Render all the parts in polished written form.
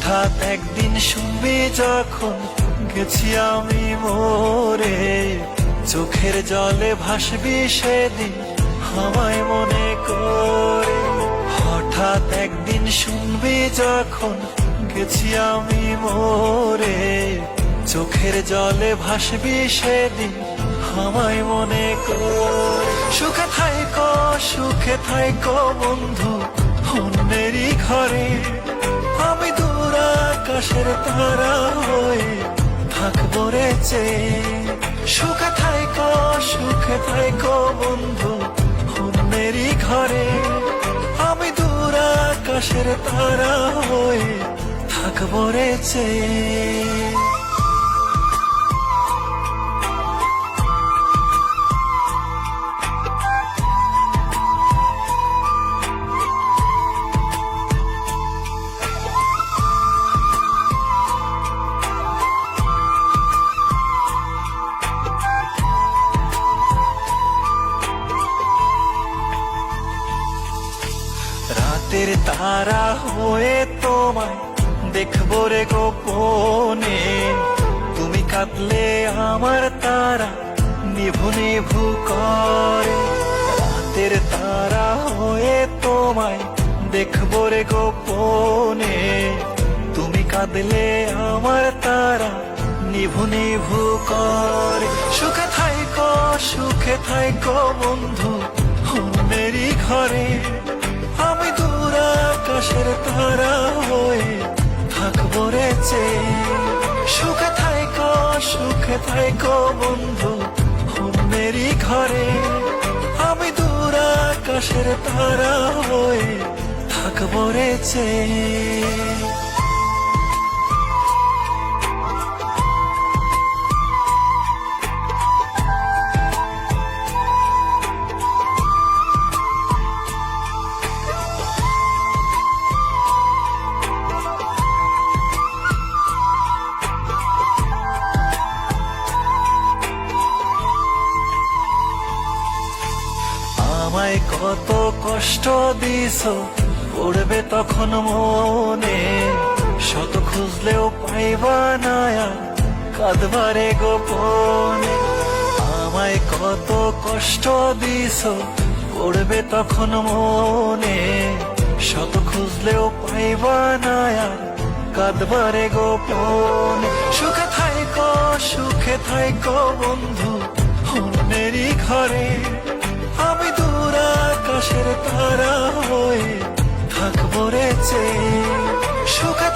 হঠাৎ একদিন শুনবি যখন গেছি আমি মরে, চোখের জলে ভাসবি সেদিন আমায় মনে করে। হঠাৎ একদিন শুনবি যখন গেছি আমি মরে, চোখের জলে ভাসবি সেদিন আমায় মনে করে। সুখে থাইকো বন্ধু অন্যেরই ঘরে, আমি দূর আকাশের তারা হয়ে থাকবো রে চেয়ে। সুখে থাইকো বন্ধু অন্যেরই ঘরে, আমি দূর আকাশের তারা হয়ে থাকবো রে চেয়ে। রাতের তারা হয়ে তোমায় দেখবো রে গোপনে, তুমি কাঁদলে আমার তারা নিভু নিভু করে। রাতের তারা হয়ে তোমায় দেখবো রে গোপনে, তুমি কাঁদলে আমার তারা নিভু নিভু করে। সুখে থাইকো বন্ধু অন্যেরই ঘরে, আমি দূর আকাশের তারা হয়ে থাকবো রে চেয়ে। সুখে থাইকো বন্ধু অন্যেরই ঘরে, আমি দূর আকাশের তারা হয়ে থাকবো রে চেয়ে। আমায় কত কষ্ট দিছো পড়বে তখন মনে, শত খুঁজলেও পাইবা না কাঁদবারে গোপনে। আমায় কত কষ্ট দিছো পড়বে তখন মনে, শত খুঁজলেও পাইবা না কাঁদবারে গোপনে। সুখে থাইকো বন্ধু অন্যেরই ঘরে, আমি দূর আকাশের তারা হয়ে থাকবো রে চেয়ে। সুখে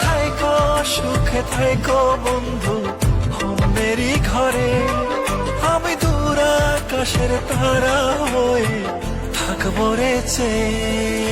থাইকো বন্ধু অন্যেরই ঘরে, আমি দূর আকাশের তারা হয়ে থাকবো রে চেয়ে।